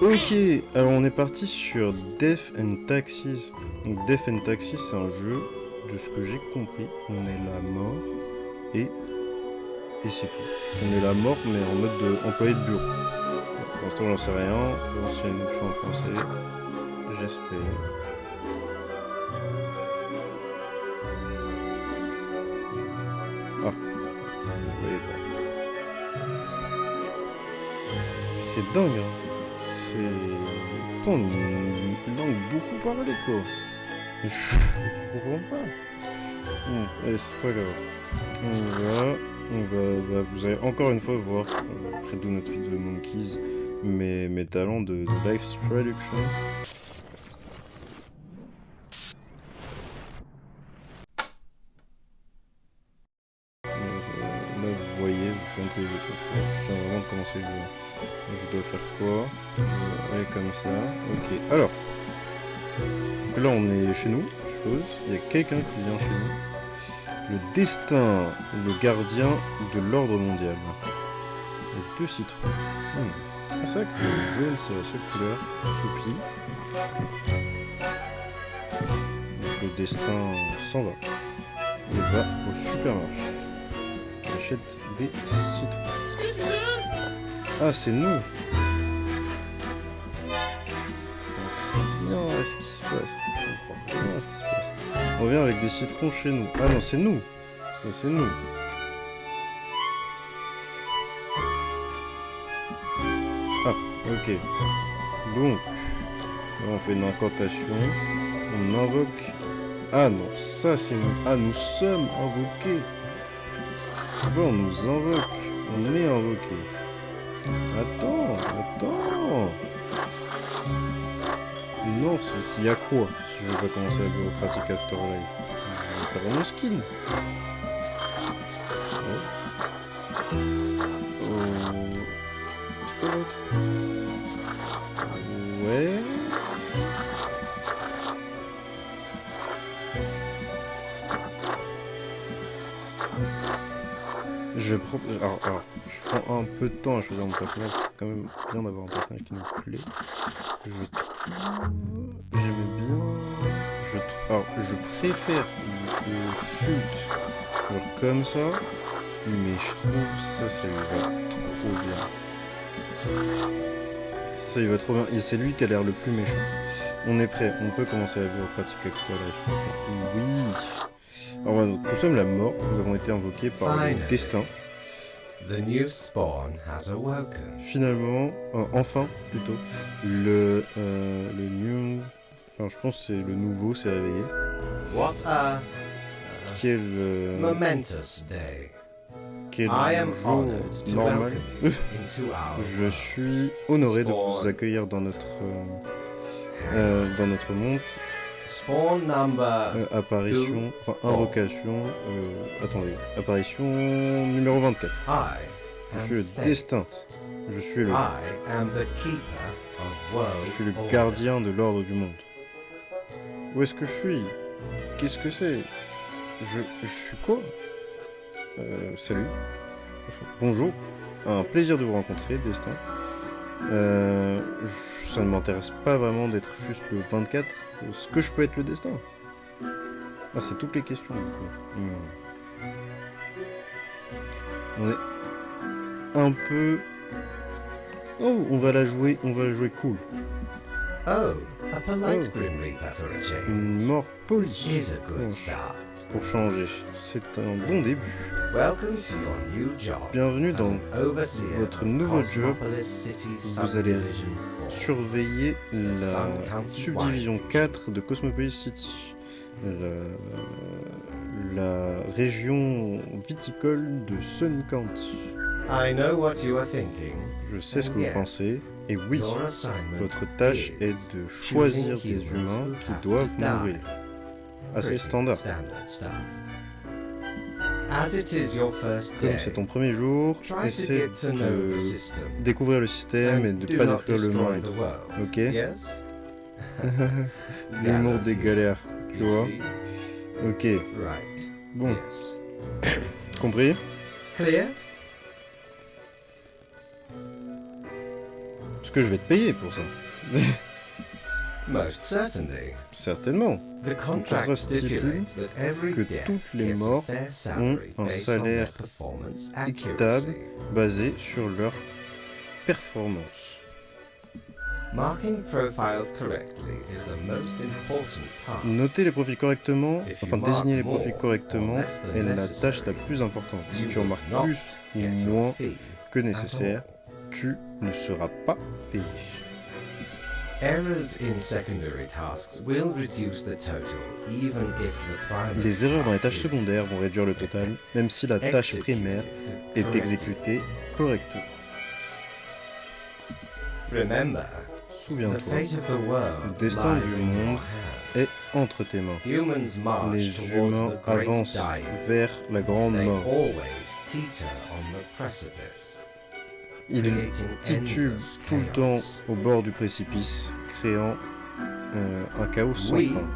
Ok, alors on est parti sur Death and Taxes. Donc Death and Taxes, c'est un jeu, de ce que j'ai compris, on est la mort et c'est tout. On est la mort mais en mode employé de bureau. Pour l'instant j'en sais rien, on va voir s'il y a une option en français, j'espère. Ah, vous voyez pas. C'est dingue, hein. C'est... Putain, une langue beaucoup parlée, quoi. Je comprends pas. Bon, allez, c'est pas grave. Bah, vous allez encore une fois voir, près de notre feed de Monkeys, mes talents de live traduction. Là, vous voyez, je suis entre les autres. Je viens vraiment de commencer le jeu. Je dois faire quoi? Aller comme ça. Ok, alors. Donc là, on est chez nous, je suppose. Il y a quelqu'un qui vient chez nous. Le destin, le gardien de l'ordre mondial. Il y a 2 citrons. C'est ça que le jaune, c'est la seule couleur. Soupy. Donc le destin s'en va. Il va au supermarché. Il achète des citrons. Ah, c'est nous. Non, qu'est-ce qui se passe? Je comprends rien à ce qui se passe. On vient avec des citrons chez nous. Ah non, c'est nous. Ça, c'est nous. Ah, ok. Donc, là, on fait une incantation. On invoque... Ah non, ça c'est nous. Ah, nous sommes invoqués. C'est bon, on nous invoque. On est invoqué. Attends. Non, il y a quoi si je veux pas commencer la bureaucratique after life? Je vais faire mon skin. Qu'est-ce que l'autre? Ouais. Je prends... Alors, je prends un peu de temps à choisir mon personnage. C'est quand même bien d'avoir un personnage qui nous plaît. J'aime bien... Alors, je préfère le sud alors comme ça, mais je trouve ça lui va trop bien. Ça lui va trop bien. Et c'est lui qui a l'air le plus méchant. On est prêt, on peut commencer la bureaucratique actuelle. Oui. Alors, nous sommes la mort, nous avons été invoqués par le destin. The new spawn has awoken. Finalement, enfin plutôt, le new... Alors je pense que c'est le nouveau s'est réveillé. What a Quel momentous day. Quel I am jour honored to normal. welcome you into our Je suis honoré de vous accueillir dans notre monde. Spawn number Apparition, enfin invocation. Attendez, apparition numéro 24. Je suis le destin. Je suis le gardien de l'ordre du monde. Où est-ce que je suis? Qu'est-ce que c'est? Je suis quoi? Salut. Enfin, bonjour. Un plaisir de vous rencontrer, destin. Ça ne m'intéresse pas vraiment d'être juste le 24. Est-ce que je peux être le destin? Ah, c'est toutes les questions, du coup. On est un peu... Oh, on va jouer cool. Oh, a polite Grim Reaper for a change. Une mort polie. This is a good start. Pour changer. C'est un bon début. Welcome to your new job. Bienvenue dans votre nouveau job. Vous allez surveiller la subdivision 4 de Cosmopolis City. La région viticole de Sun County. I know what you are thinking. Je sais ce que vous pensez, et oui, votre tâche est de choisir des humains qui doivent mourir. Assez standard. Comme c'est ton premier jour, essaie de découvrir le système et de ne pas détruire le monde. Ok? L'humour des galères, tu vois? Ok. Bon. Compris? Parce que je vais te payer pour ça. Most certainly. Certainement. The contrat contract stipule stipulates that every que death toutes les gets a morts fair ont salary un based on their salaire performance équitable accuracy. basé sur leur performance. Marking profiles correctly is the most important task. Noter les profils correctement, If you enfin désigner les mark profils more correctement or less than est la necessary, tâche la plus importante. Si you tu will remarques not plus ou get your moins fee que at nécessaire, all. tu ne seras pas payé. Errors in secondary tasks will reduce the total, even if the primary Les erreurs dans les task tâches is secondaires vont réduire le total, même si la tâche primaire executed est correctly. exécutée correctement. Remember, the Souviens-toi, fate of the world le destin lies du in your monde hands. est entre tes mains. Humans march Les towards humains the great avancent dying. vers la grande They mort. always teeter on the precipice. Ils creating titubent endless tout le temps chaos. au bord du précipice, créant un chaos sans We fin.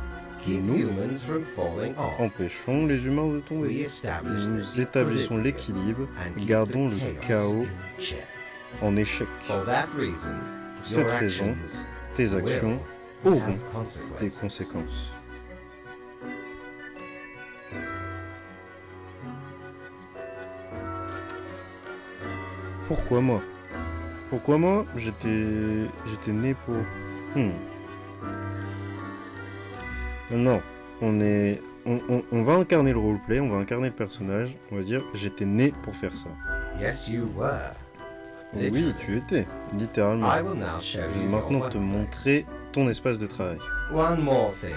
keep Nous humans from falling off. empêchons les humains de We tomber. establish the Nous établissons equilibrium l'équilibre and et keep gardons the le chaos in check. en échec. For that reason, Pour cette your raison, actions tes actions will auront have des consequences. conséquences. Pourquoi moi? Pourquoi moi? J'étais né pour... Maintenant, on va incarner le roleplay, on va incarner le personnage, on va dire j'étais né pour faire ça. Yes, you were. Oui, tu étais, littéralement. I will now show Je vais you maintenant your te workplace. montrer ton espace de travail. One more thing.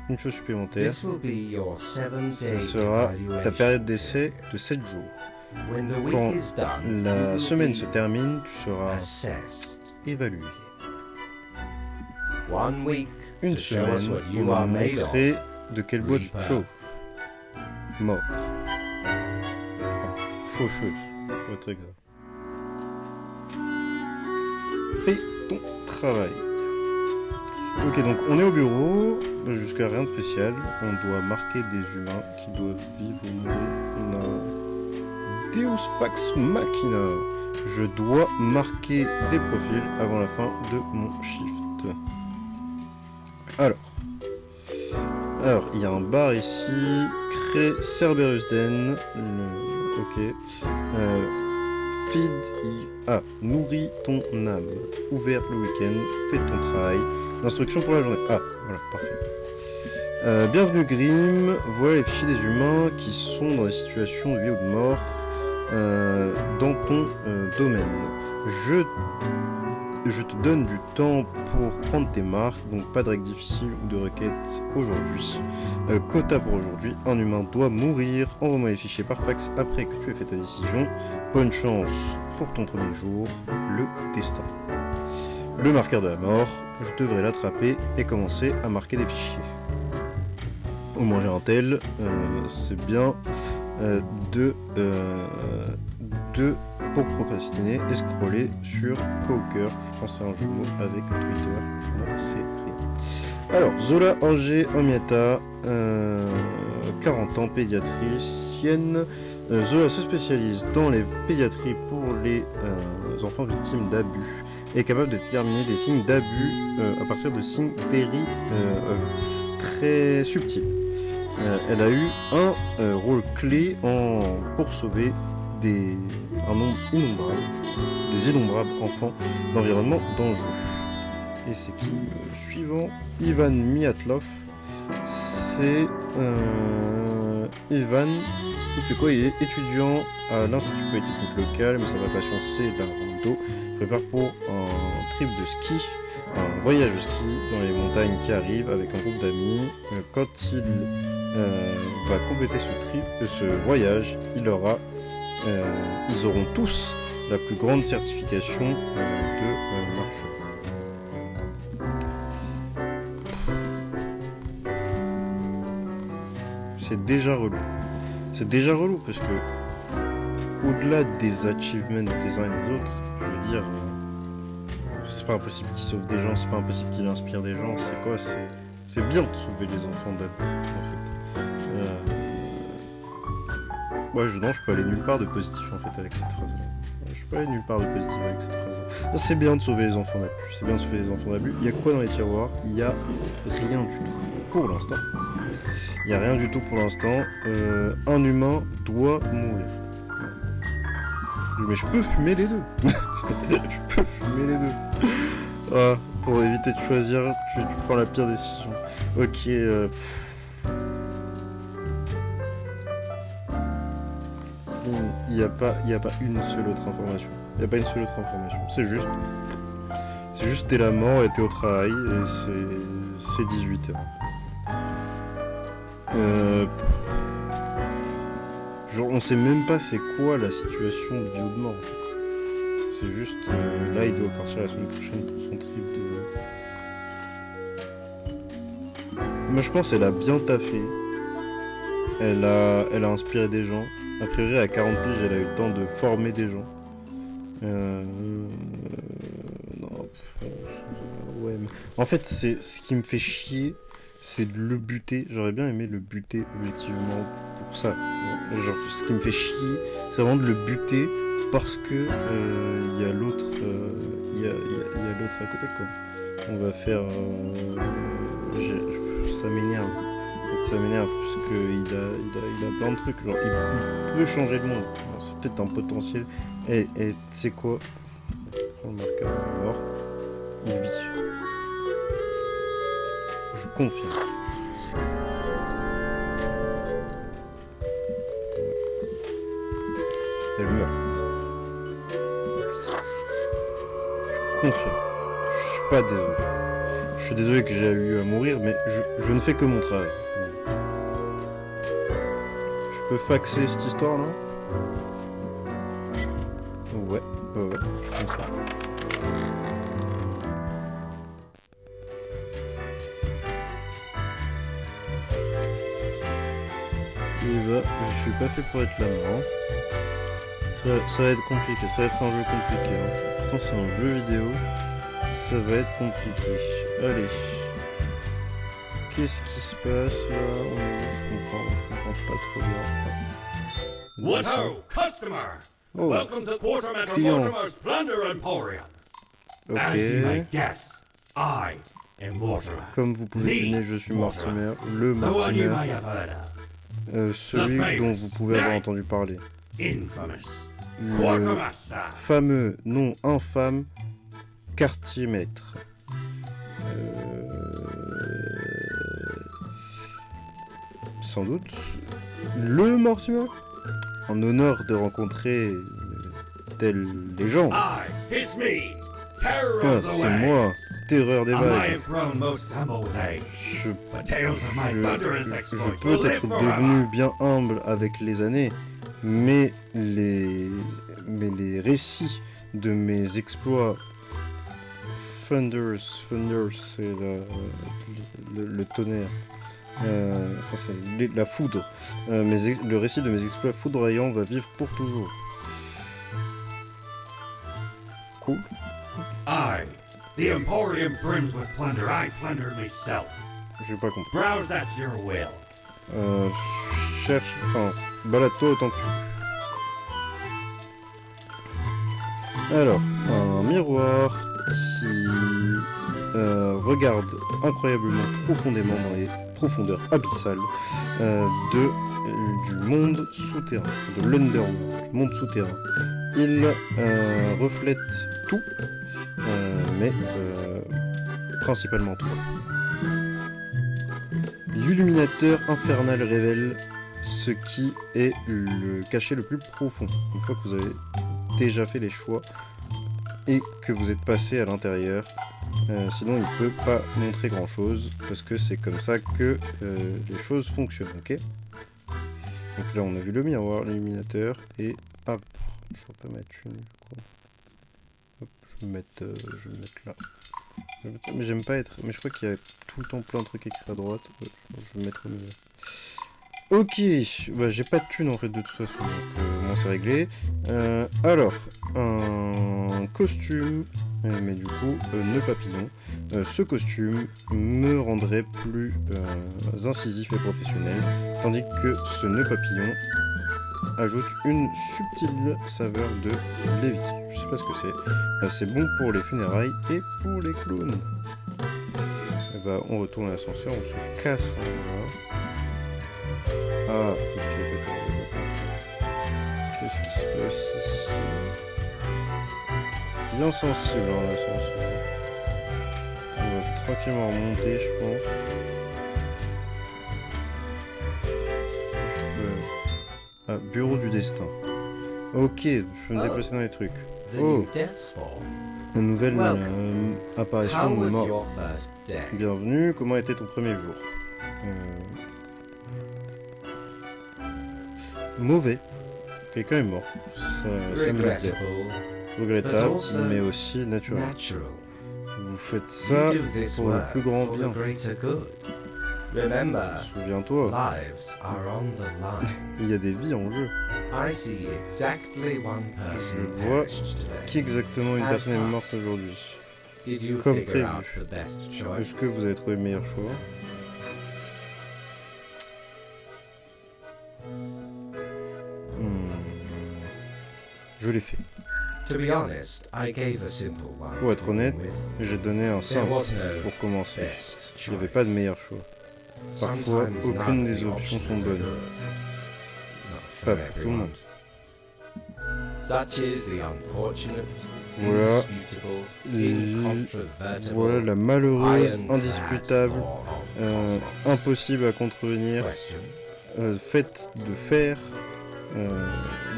Une chose supplémentaire, This will be your 7-day ce sera ta evaluation période d'essai period. de 7 jours. When the week Quand is done, you la will semaine be se termine, tu seras assessed. évalué. 1 week Une to show us semaine what pour you nous are made of. montrer de quel bois tu te Reaper. chauffes. Mort. Enfin, faucheuse, pour être exact. Fais ton travail. Ok, donc on est au bureau, jusqu'à rien de spécial. On doit marquer des humains qui doivent vivre ou mourir. On a Deus Fax Machina. Je dois marquer des profils avant la fin de mon shift. Alors, il y a un bar ici. Crée Cerberus Den. Ok. Nourris ton âme. Ouvert le week-end. Fais ton travail. L'instruction pour la journée. Ah, voilà, parfait. Bienvenue Grim. Voilà les fichiers des humains qui sont dans des situations de vie ou de mort dans ton domaine. Je te donne du temps pour prendre tes marques, donc pas de règles difficiles ou de requêtes aujourd'hui. Quota pour aujourd'hui, un humain doit mourir. Envoie-moi les fichiers par fax après que tu aies fait ta décision. Bonne chance pour ton premier jour, le destin. Le marqueur de la mort, je devrais l'attraper et commencer à marquer des fichiers. Au moins j'ai un tel, c'est bien. Pour procrastiner et scroller sur Coker. Je pense que c'est un jeu de mots avec Twitter. Non, c'est rien. Alors, Zola Angers Omieta, 40 ans, pédiatricienne. Zola se spécialise dans les pédiatries pour les enfants victimes d'abus et est capable de déterminer des signes d'abus à partir de signes très subtils. Elle a eu un rôle clé pour sauver un nombre des innombrables enfants d'environnement dangereux. Et c'est qui suivant? Ivan Miatlov. C'est Ivan, il fait quoi? Il est étudiant à l'Institut Polytechnique local, mais sa vraie passion c'est la rando. Il prépare pour un trip de ski, un voyage de ski dans les montagnes qui arrivent avec un groupe d'amis. Quand il va compléter ce voyage, ils auront tous la plus grande certification de marcheur. C'est déjà relou. C'est déjà relou parce que au-delà des achievements des uns et des autres, je veux dire, c'est pas impossible qu'il sauve des gens, c'est pas impossible qu'il inspire des gens. C'est quoi? C'est bien de sauver les enfants d'abus, en fait. Non, je peux aller nulle part de positif en fait avec cette phrase-là. Je peux aller nulle part de positif avec cette phrase-là. C'est bien de sauver les enfants d'abus. C'est bien de sauver les enfants d'abus. Il y a quoi dans les tiroirs? Il y a rien du tout. Pour l'instant. Il y a rien du tout pour l'instant. Un humain doit mourir. Mais je peux fumer les deux. Je peux fumer les deux. Ah, pour éviter de choisir, tu prends la pire décision. Ok. Il n'y a pas une seule autre information. Il n'y a pas une seule autre information. C'est juste t'es la mort et t'es au travail et c'est 18h. Genre on sait même pas c'est quoi la situation de vie ou de mort. En fait. C'est juste là il doit partir la semaine prochaine pour son trip de. Moi je pense qu'elle a bien taffé. Elle a inspiré des gens. A priori à 40 piges elle a eu le temps de former des gens. Non, ouais, mais... En fait c'est ce qui me fait chier, c'est de le buter. J'aurais bien aimé le buter objectivement pour ça. Genre ce qui me fait chier, c'est vraiment de le buter parce que il y a l'autre, il y a l'autre à côté quoi. On va faire, ça m'énerve. Ça m'énerve parce qu'il a plein de trucs. Genre il peut changer le monde. C'est peut-être un potentiel. Et tu sais quoi? On marque à mort. Il vit. Je confirme. Elle meurt. Je confirme. Je suis pas désolé. Je suis désolé que j'ai eu à mourir, mais je ne fais que mon travail. Je peux faxer cette histoire là? Ouais, je pense pas. Et bah, je suis pas fait pour être là maintenant. Ça va être compliqué, ça va être un jeu compliqué. Hein. Pourtant c'est un jeu vidéo, ça va être compliqué. Allez. Qu'est-ce qui se passe là? Je comprends pas trop bien. What ho, customer! Oh, Welcome to Quartermaster client. Mortimer's Plunder Emporium. As you may Ok. guess, I am Mortimer. Comme vous pouvez The deviner, je suis Mortimer. Mortimer, le The one you Mortimer, may have heard of. celui dont vous pouvez avoir entendu parler. Infamous. Le Quartermaster. fameux, non infâme, quartier maître. Sans doute le Mortimer, en honneur de rencontrer telle légende. Tis me, terror Ah, of the c'est waves. moi, terreur des I may vagues. have grown most humble with age, Je, but tales of my thunderous je exploits peux will live être forever. devenu bien humble avec les années, mais les récits de mes exploits Thunder, c'est le tonnerre. Enfin, c'est la foudre. Le récit de mes exploits foudroyants va vivre pour toujours. Cool. I, the Emporium brims with plunder. I plundered myself. J'ai pas compris. Browse at your will. Cherche. Enfin, balade-toi autant que tu veux. Alors, un miroir qui regarde incroyablement profondément dans les profondeurs abyssales du monde souterrain, de l'Underworld, du monde souterrain. Il reflète tout, mais principalement tout. L'illuminateur infernal révèle ce qui est le cachet le plus profond. Une fois que vous avez déjà fait les choix et que vous êtes passé à l'intérieur, sinon il ne peut pas montrer grand chose parce que c'est comme ça que les choses fonctionnent, ok? Donc là on a vu le miroir, l'illuminateur et hop, je vais pas mettre une, je crois. Hop, je vais me mettre là. Mais j'aime pas être, mais je crois qu'il y a tout le temps plein de trucs écrits à droite. Je vais me mettre au milieu. Ok, bah, j'ai pas de thune en fait de toute façon, donc bon, c'est réglé. Alors, un costume, mais du coup, nœud papillon. Ce costume me rendrait plus incisif et professionnel, tandis que ce nœud papillon ajoute une subtile saveur de lévite. Je sais pas ce que c'est. C'est bon pour les funérailles et pour les clowns. Et bah, on retourne à l'ascenseur, on se casse. Hein, voilà. Ah, ok, d'accord. Qu'est-ce qui se passe ici? Bien sensible hein, l'ascenseur. On va tranquillement remonter, je pense. Ah, bureau du destin. Ok, je peux me déplacer dans les trucs. The Oh, new death spawn. une nouvelle Welcome. apparition How de was mort. your first day? Bienvenue, comment était ton premier jour? Mauvais. Quelqu'un est mort. Ça me l'a dit. Regrettable. Regrettable, But also mais aussi naturel. Natural. Vous faites ça You do this pour le work plus grand for bien. the greater good. Remember, Souviens-toi, lives are on the line. il y a des vies en jeu. I see exactly one person Je vois perished today. Qui exactement une As personne est tasked. morte aujourd'hui? Did you Comme figure prévu. out the best choice? Est-ce que vous avez trouvé le meilleur choix? Je l'ai fait. To be honest, I gave a simple one. Pour être honnête, with. j'ai donné un There simple was no pour commencer. best Il n'y avait choice. pas de meilleur choix. Parfois, Sometimes aucune none des of the options sont options are bonnes. good. Not for Pas pour tout le everyone. monde. Such is the unfortunate, Voilà. indisputable, L- incontrovertible, Voilà la malheureuse, ironclad indisputable, law of cosmos. impossible à contrevenir, Question. faite de fer,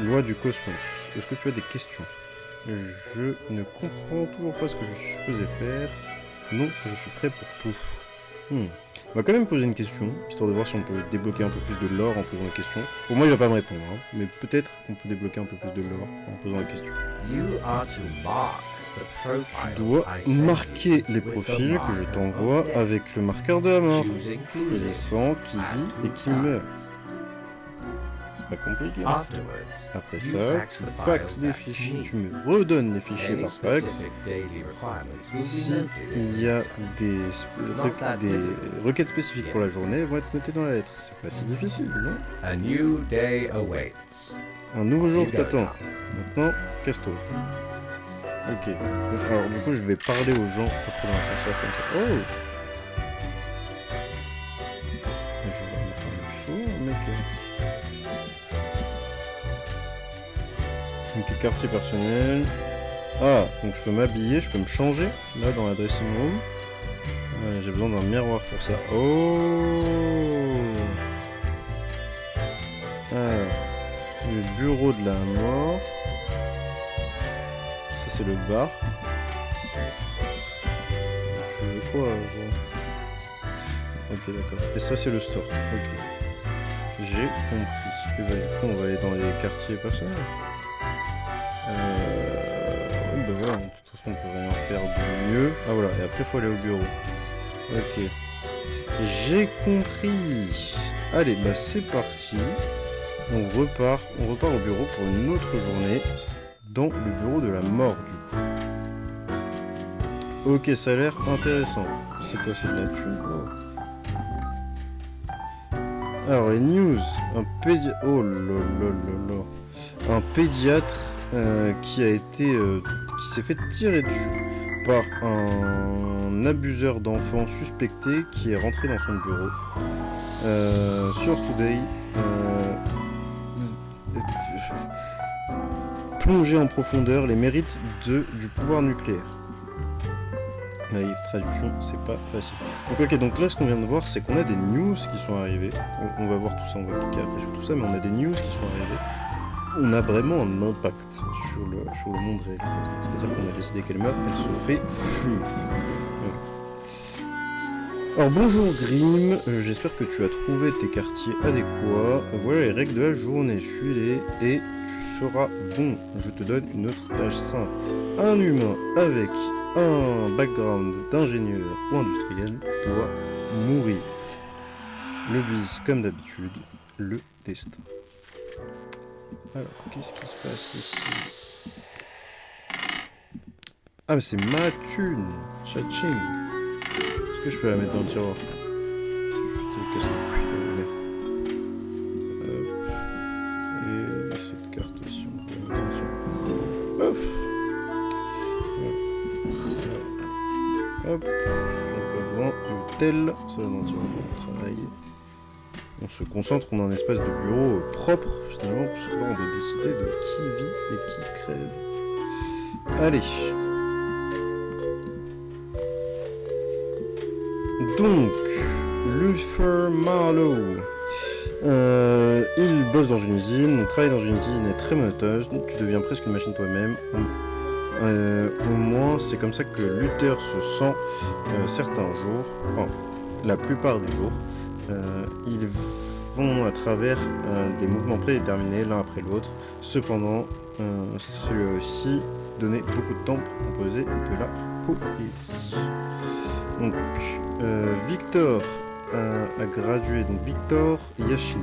loi du cosmos. Est-ce que tu as des questions? Je ne comprends toujours pas ce que je suis supposé faire. Non, je suis prêt pour tout. On va quand même poser une question, histoire de voir si on peut débloquer un peu plus de lore en posant des questions. Pour moi, il va pas me répondre, hein, mais peut-être qu'on peut débloquer un peu plus de lore en posant des questions. You are to mark the Tu profiles dois I send marquer you les with the profils que je marker of t'envoie death, avec le marqueur de la mort, choosing who lives choisissant qui and vit who et qui meurt. dies. C'est pas compliqué. Afterwards, Après you ça, fax tu the faxes files des back to fichiers, me. tu me redonnes les fichiers Any par fax. specific daily requirements will be Si noted in il the y a letter. des requêtes spécifiques pour la journée, elles vont être notées dans la lettre. C'est pas si difficile, non? A new day awaits. Un nouveau jour You go t'attend. now. Maintenant, casse-toi. Ok. Alors du coup, je vais parler aux gens après dans l'ascenseur comme ça. Oh! Je vais mettre un chaud, mec. Ok, quartier personnel. Ah, donc je peux m'habiller, je peux me changer là dans la dressing room. J'ai besoin d'un miroir pour ça. Oh! Alors, le bureau de la mort. Ça c'est le bar. Je veux quoi Ok, d'accord. Et ça c'est le store. Ok. J'ai compris. Et bah du coup on va aller dans les quartiers personnels. Ouais, bah voilà, de toute façon on peut rien faire de mieux. Ah voilà, et après il faut aller au bureau. Ok. J'ai compris. Allez, bah c'est parti. On repart au bureau pour une autre journée. Dans le bureau de la mort du coup. Ok, ça a l'air intéressant. C'est quoi, c'est de la thune? Alors les news. Oh là. Un pédiatre qui s'est fait tirer dessus par un abuseur d'enfants suspecté qui est rentré dans son bureau. Source Today. Plonger en profondeur les mérites du pouvoir nucléaire. La livre traduction, c'est pas facile. Donc là ce qu'on vient de voir, c'est qu'on a des news qui sont arrivées. On va voir tout ça, on va cliquer après sur tout ça, mais on a des news qui sont arrivées. On a vraiment un impact sur le monde réel. C'est-à-dire qu'on a décidé qu'elle meurt, elle se fait fumer. Alors bonjour Grim, j'espère que tu as trouvé tes quartiers adéquats. Voilà les règles de la journée, suis-les et tu seras bon. Je te donne une autre tâche simple. Un humain avec un background d'ingénieur ou industriel doit mourir. Le bis comme d'habitude, le destin. Alors, qu'est-ce qui se passe ici? Ah mais c'est ma thune, Cha-ching. Est-ce que je peux la mettre dans le tiroir? Je te casse le cul. hop, on n'a pas besoin. L'hôtel, ça va mentir au travail. On se concentre, on a un espace de bureau propre finalement, puisque là on doit décider de qui vit et qui crève. Allez. Donc, Luther Marlowe. Il bosse dans une usine, on travaille dans une usine est très monoteuse, tu deviens presque une machine toi-même. Au moins, c'est comme ça que Luther se sent certains jours, enfin, la plupart des jours. Ils vont à travers des mouvements prédéterminés l'un après l'autre. Cependant, cela a aussi donné beaucoup de temps pour composer de la poésie. Donc, Victor a gradué, donc Victor Yashin.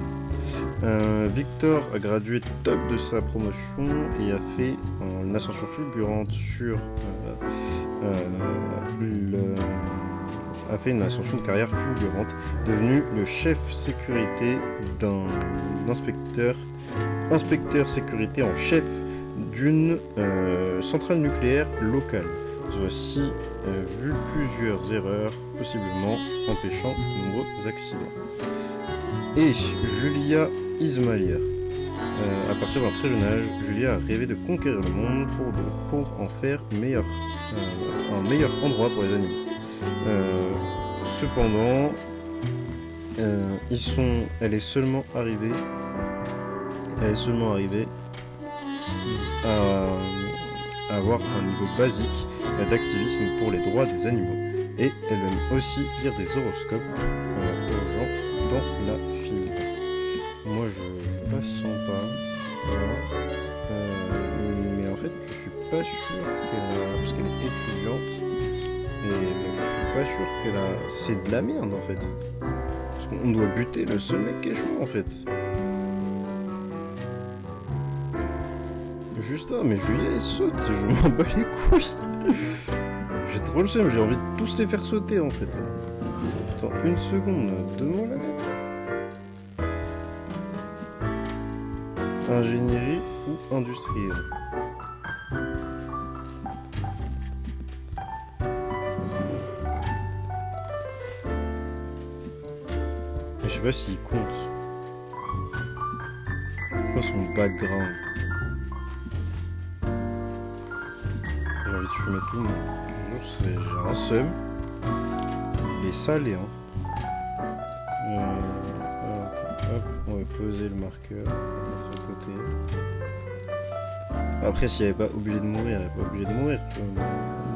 Victor a gradué top de sa promotion et a fait une ascension fulgurante a fait une ascension de carrière fulgurante, devenu le chef sécurité d'un inspecteur sécurité en chef d'une centrale nucléaire locale. Ils ont aussi vu plusieurs erreurs, possiblement empêchant de nombreux accidents. Et Julia Ismailia. À partir d'un très jeune âge, Julia a rêvé de conquérir le monde pour en faire un meilleur endroit pour les animaux. Cependant, elle est seulement arrivée à avoir un niveau basique d'activisme pour les droits des animaux. Et elle aime aussi lire des horoscopes aux gens dans la file. Moi je la sens pas. Voilà. Mais en fait je suis pas sûr parce qu'elle est étudiante. Et je suis pas sûr qu'elle a... C'est de la merde en fait. Parce qu'on doit buter le seul mec qui est chaud en fait. Juste là, mais Julia elle saute, je m'en bats les couilles. J'ai trop le seum, j'ai envie de tous les faire sauter en fait. Attends une seconde, donne-moi la lettre. Ingénierie ou industriel. Je sais pas s'il compte. Quoi son background? J'ai envie de fumer tout, mais j'ai un seum. Il est salé, hein. Hop, on va poser le marqueur, on va mettre à côté. Après, s'il n'y avait pas obligé de mourir, il n'est pas obligé de mourir.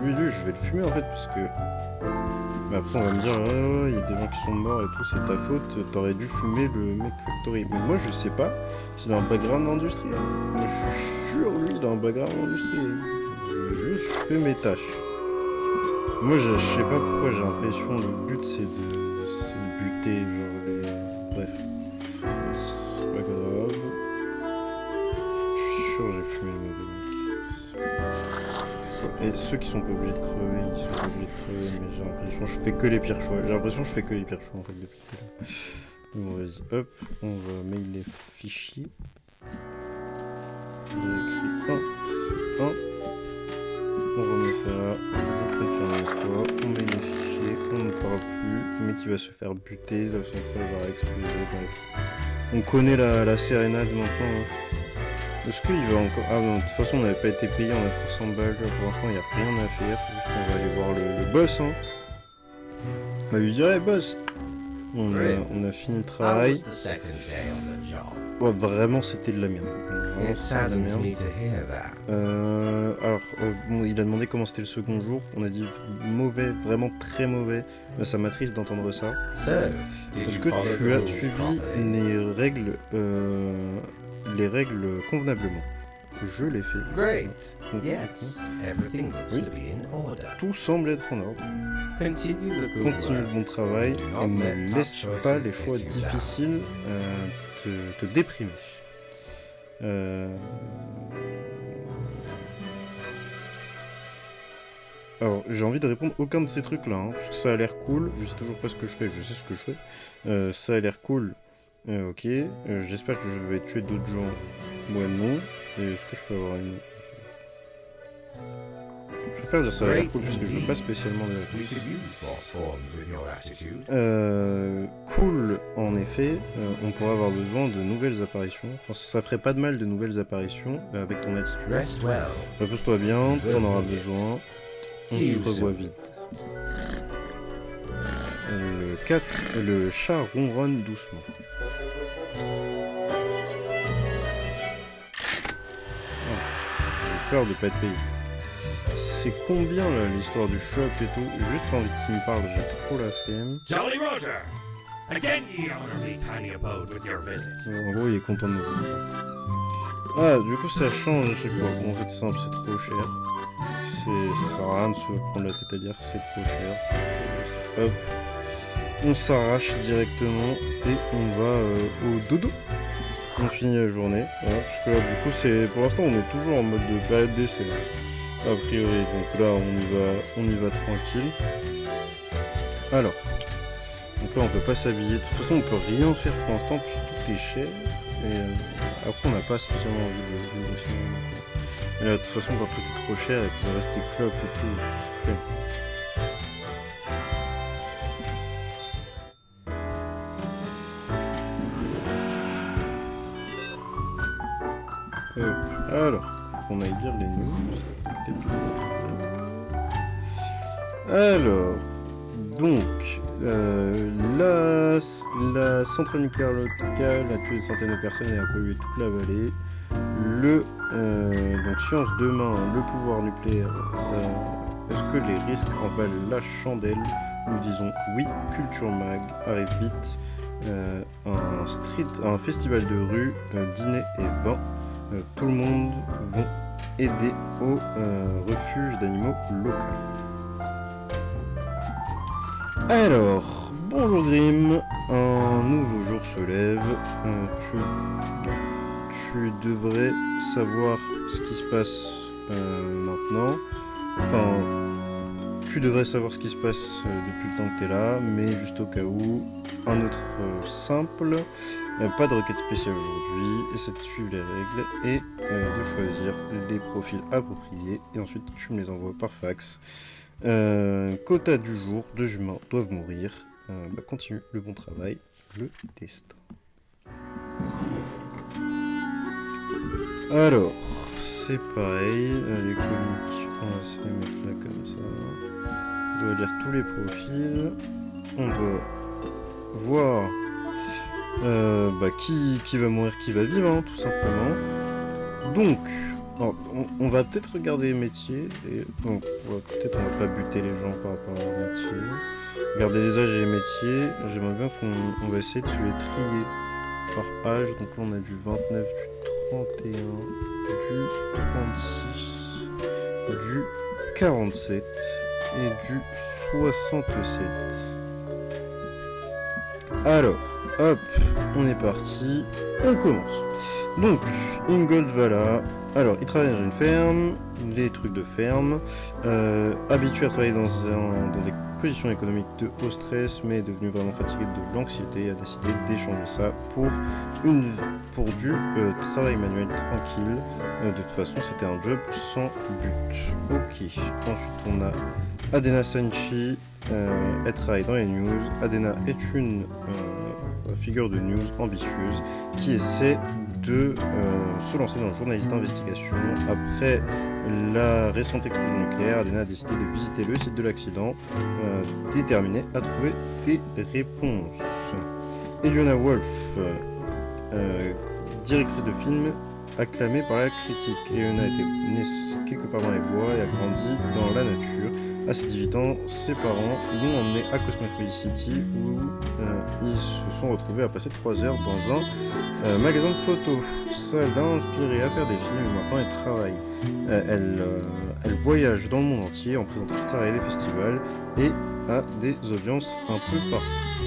Lui, je vais le fumer en fait, parce que. Mais après, on va me dire, oh, il y a des gens qui sont morts et tout, c'est ta faute, t'aurais dû fumer le mec Factory. Mais moi, je sais pas s'il a un background industriel. Moi, je suis sûr, lui, il a un background industriel. Je fais mes tâches. Moi, je sais pas pourquoi j'ai l'impression le but c'est de buter, genre les. Bref. C'est pas grave. Je suis sûr que j'ai fumé le mauvais mec. Et ceux qui sont pas obligés de crever, ils sont pas obligés de crever, mais j'ai l'impression que je fais que les pires choix. J'ai l'impression que je fais que les pires choix en fait depuis tout à l'heure. Bon, vas-y, hop, on va mail les fichiers. J'ai écrit 1, c'est 1. On remet ça là, je confirme une fois, on met les fichiers, on ne parle plus, mais qui va se faire buter, la centrale va exploser, bref. On connaît la sérénade maintenant. Hein. Est-ce qu'il va encore... Ah non, de toute façon on n'avait pas été payé, on a 300 balles, pour l'instant il n'y a rien à faire, c'est juste qu'on va aller voir le boss. Hein. On va lui dire, hey, boss, on a fini le travail. Ouais, vraiment c'était de la merde. Vraiment, c'était de la merde. Alors, bon, il a demandé comment c'était le second jour. On a dit mauvais, vraiment très mauvais. Ça m'attriste d'entendre ça. Est-ce que tu as suivi les règles convenablement? Je l'ai fait. Great. Yes, everything looks to be in order. Tout semble être en ordre. Continue le bon travail et ne laisse pas les choix difficiles te déprimer. Alors, j'ai envie de répondre aucun de ces trucs-là, hein, parce que ça a l'air cool. Je sais toujours pas ce que je fais, je sais ce que je fais. Ça a l'air cool. Ok. J'espère que je vais tuer d'autres gens. Ouais, non. Et est-ce que je peux avoir une... préfère dire ça a l'air cool parce que je veux pas spécialement des We réponses. could use more swarms with your attitude. Cool, en effet, on pourrait avoir besoin de nouvelles apparitions. Enfin, ça ferait pas de mal de nouvelles apparitions avec ton attitude. Rest well. Repose-toi bien, t'en auras besoin. On See se you revoit soon. vite. Le chat ronronne doucement. J'ai peur de pas être payé. C'est combien là l'histoire du shop et tout? J'ai juste envie qu'il me parle, j'ai trop la flemme. Jolly Roger! Again ye honor me tiny abode with your visit. En gros, il est content de nous voir. Ah, du coup, ça change à chaque fois. Bon, en fait, c'est simple, c'est trop cher. Ça sert à rien de se prendre la tête à dire que c'est trop cher. Hop. On s'arrache directement et on va au dodo. On finit la journée. Voilà, parce que là, du coup, pour l'instant, on est toujours en mode de période d'essai. A priori, donc là, on y va tranquille. Alors. Donc là, on peut pas s'habiller. De toute façon, on peut rien faire pour l'instant, puis tout est cher. Et après, on n'a pas spécialement envie de négocier. Mais là, de toute façon, on va coûter trop cher et puis il reste des clopes et tout. Flemme. Alors, faut qu'on aille lire les news. Alors, donc, la centrale nucléaire locale a tué des centaines de personnes et a pollué toute la vallée. Donc, science demain, le pouvoir nucléaire. Est-ce que les risques en valent la chandelle? Nous disons oui. Culture Mag arrive vite. Un festival de rue, dîner et bain. Tout le monde vont aider au refuge d'animaux local. Alors, bonjour Grim, un nouveau jour se lève. Tu devrais savoir ce qui se passe maintenant. Enfin, tu devrais savoir ce qui se passe depuis le temps que tu es là, mais juste au cas où, un autre simple. Pas de requête spéciale aujourd'hui, essaie de suivre les règles et de choisir les profils appropriés et ensuite tu me les envoies par fax. Quota du jour, 2 humains doivent mourir. Continue le bon travail, le destin. Alors, c'est pareil, les comics, on va se les mettre là comme ça. On doit lire tous les profils. On doit voir qui va mourir, qui va vivre, hein, tout simplement. Donc, on va peut-être regarder les métiers. Et, donc, peut-être on va pas buter les gens par rapport à leur métier. Regarder les âges et les métiers. J'aimerais bien qu'on va essayer de se les trier par âge. Donc là, on a du 29, du 31, du 36, du 47 et du 67. Alors, hop, on est parti, on commence. Donc, Ingold Vala, alors il travaille dans une ferme, des trucs de ferme, habitué à travailler dans des positions économiques de haut stress, mais est devenu vraiment fatigué de l'anxiété, a décidé d'échanger ça pour du travail manuel tranquille. De toute façon, c'était un job sans but. Ok, ensuite on a Adena Sanchi, elle travaille dans les news. Adena est une figure de news ambitieuse qui essaie de se lancer dans le journalisme d'investigation. Après la récente explosion nucléaire, Adena a décidé de visiter le site de l'accident, déterminée à trouver des réponses. Eliona Wolf, directrice de film, acclamée par la critique. Eliona a été née quelque part dans les bois et a grandi dans la nature. À ses 18 ans, ses parents l'ont emmené à Cosmopolis où ils se sont retrouvés à passer 3 heures dans un magasin de photos. Ça l'a inspirée à faire des films et maintenant elle travaille. Elle voyage dans le monde entier en présentant son travail à des festivals et à des audiences un peu partout.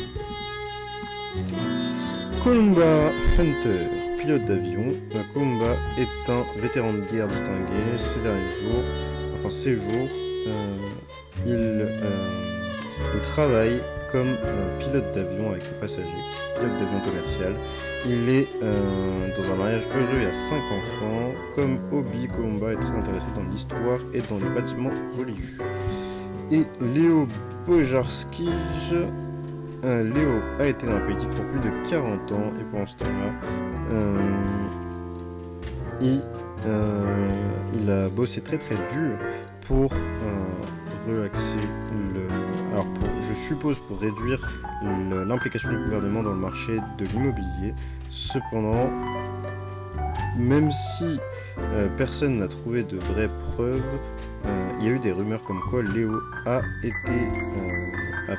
Columba Hunter, pilote d'avion. Columba est un vétéran de guerre distingué. Ces jours, il travaille comme pilote d'avion avec le passager, pilote d'avion commercial. Il est dans un mariage heureux et a 5 enfants. Comme hobby, Colomba est très intéressé dans l'histoire et dans les bâtiments religieux. Et Léo Bojarski, Léo a été dans la politique pour plus de 40 ans et pendant ce temps-là, il a bossé très très dur pour relaxer je suppose pour réduire l'implication du gouvernement dans le marché de l'immobilier. Cependant, même si personne n'a trouvé de vraies preuves, il y a eu des rumeurs comme quoi Léo a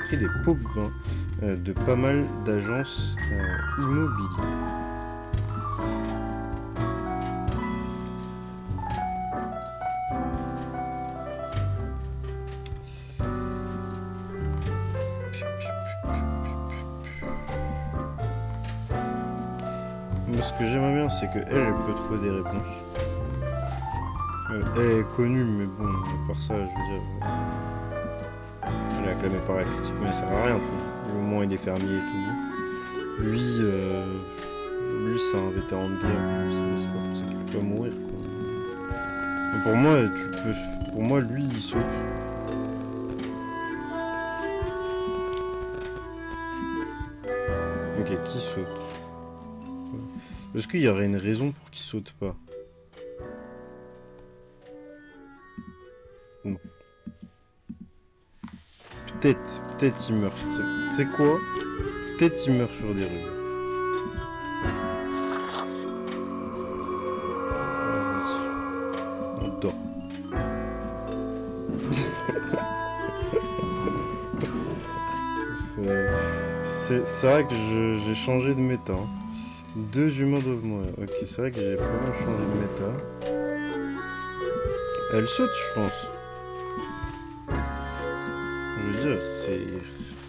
pris des pots de vin de pas mal d'agences immobilières. Ce que j'aimerais bien, c'est qu'elle peut trouver des réponses. Elle est connue, mais bon, à part ça, je veux dire, elle est acclamée par la critique, mais ça sert à rien. Au moins, il est fermier et tout. Lui, c'est un vétéran de guerre. C'est pas pour ça qu'il peut pas mourir, quoi. Mais pour moi, lui, il saute. Ok, qui saute? Est-ce qu'il y aurait une raison pour qu'il saute pas? Non. Peut-être il meurt. Tu sais quoi? Peut-être il meurt sur des rumeurs. On dort. C'est vrai que j'ai changé de méta. Hein. 2 humains doivent mourir. Ok, c'est vrai que j'ai pas mal changé de méta. Elle saute, je pense. Je veux dire, c'est...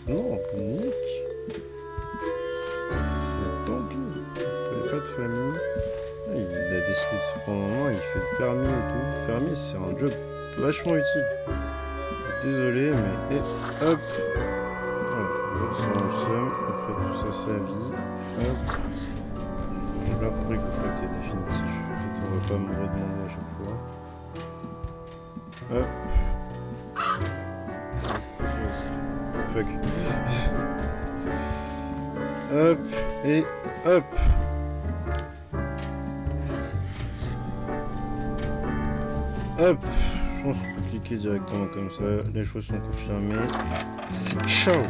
Non, Nick. C'est tant pis. T'avais pas de famille. Il a décidé de se prendre en main, il fait le fermier et tout. Fermier, c'est un job vachement utile. Désolé, mais... Et hop. Après tout ça, c'est la vie. Hop. J'ai bien compris que je était définitif. On va pas me redemander à chaque fois. Hop. Fuck. Hop. Et hop. Hop. Je pense qu'on peut cliquer directement comme ça. Les choses sont confirmées. C'est ciao.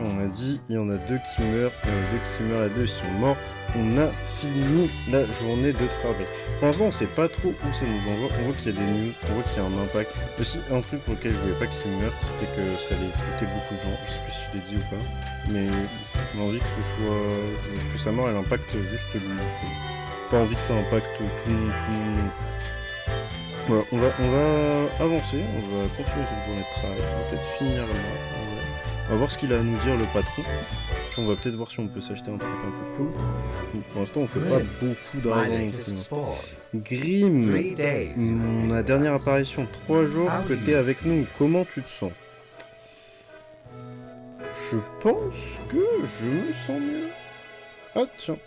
On a dit, il y en a 2 qui meurent, et 2 ils sont morts. On a fini la journée de travail. Pour l'instant, on sait pas trop où ça nous envoie. On voit qu'il y a des news, on voit qu'il y a un impact. Aussi, un truc pour lequel je voulais pas qu'il meure, c'était que ça allait coûter beaucoup de gens. Je sais plus si je l'ai dit ou pas. Mais on a envie que sa mort elle impacte juste lui. Pas envie que ça impacte tout le monde. Voilà, on va avancer, on va continuer cette journée de travail. On va peut-être finir là. On va voir ce qu'il a à nous dire le patron. On va peut-être voir si on peut s'acheter un truc un peu cool. Pour l'instant, on fait pas beaucoup d'argent. Grim, ma dernière apparition, 3 jours que t'es avec nous. Comment tu te sens? Je pense que je me sens mieux. Ah tiens.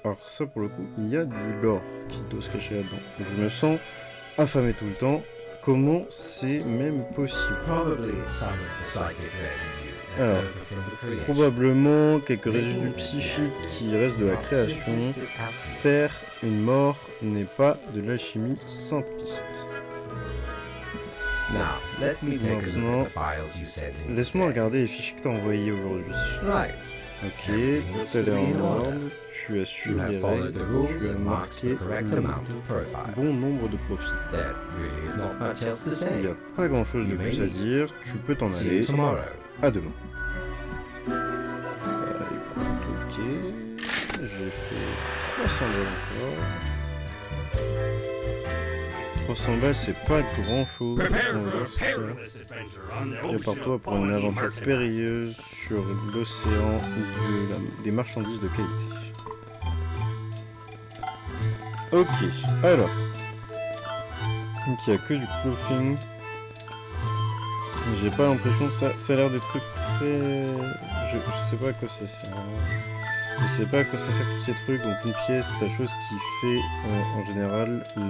Alors ça pour le coup, il y a du lore qui doit se cacher là-dedans. Donc je me sens affamé tout le temps. Comment c'est même possible? Alors, probablement quelques résidus psychiques qui restent de la création. Faire une mort n'est pas de l'alchimie simpliste. Maintenant, laisse-moi regarder les fichiers que t'as envoyés aujourd'hui. Ok, tout est en ordre, tu as suivi les règles, tu as marqué le bon nombre de profils. Il n'y a pas grand chose de plus à dire, tu peux t'en aller. À demain. Écoute, ok, j'ai fait 300 balles encore. 300 balles, c'est pas grand chose. Prépare-toi pour une aventure périlleuse sur l'océan des marchandises de qualité. Ok, alors. Donc il n'y a que du clothing. J'ai pas l'impression que ça a l'air des trucs très... Je sais pas à quoi ça sert. Je sais pas à quoi ça sert tous ces trucs. Donc une pièce, c'est la chose qui fait en général la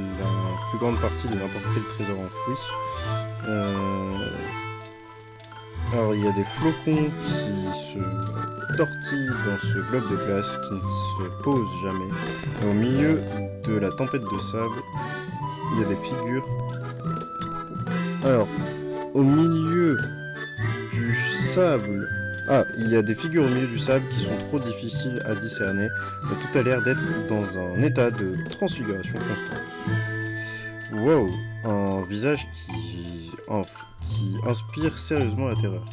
plus grande partie de n'importe quel trésor enfoui. Alors il y a des flocons qui se tortillent dans ce globe de glace qui ne se pose jamais. Et au milieu de la tempête de sable, il y a des figures. Alors, au milieu du sable... Ah, il y a des figures au milieu du sable qui sont trop difficiles à discerner. Mais tout a l'air d'être dans un état de transfiguration constante. Wow, un visage qui inspire sérieusement la terreur.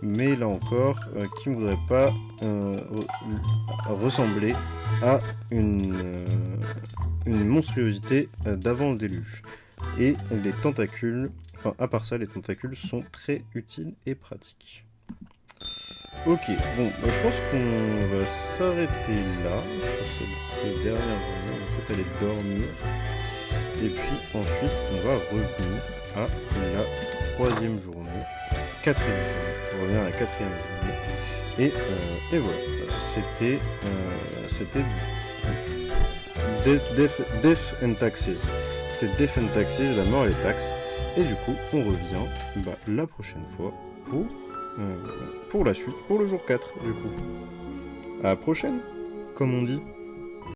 Mais là encore, qui ne voudrait pas ressembler à une monstruosité d'avant le déluge. Et les tentacules, enfin à part ça, les tentacules sont très utiles et pratiques. Ok, bon, je pense qu'on va s'arrêter là, sur cette dernière journée, on va peut-être aller dormir. Et puis ensuite, on va revenir à la 3e journée, 4e journée, on va revenir à la 4e journée. Et voilà, c'était Death and Taxes. C'était Death and Taxes, la mort et les taxes. Et du coup, on revient la prochaine fois pour la suite, pour le jour 4 du coup. À la prochaine, comme on dit.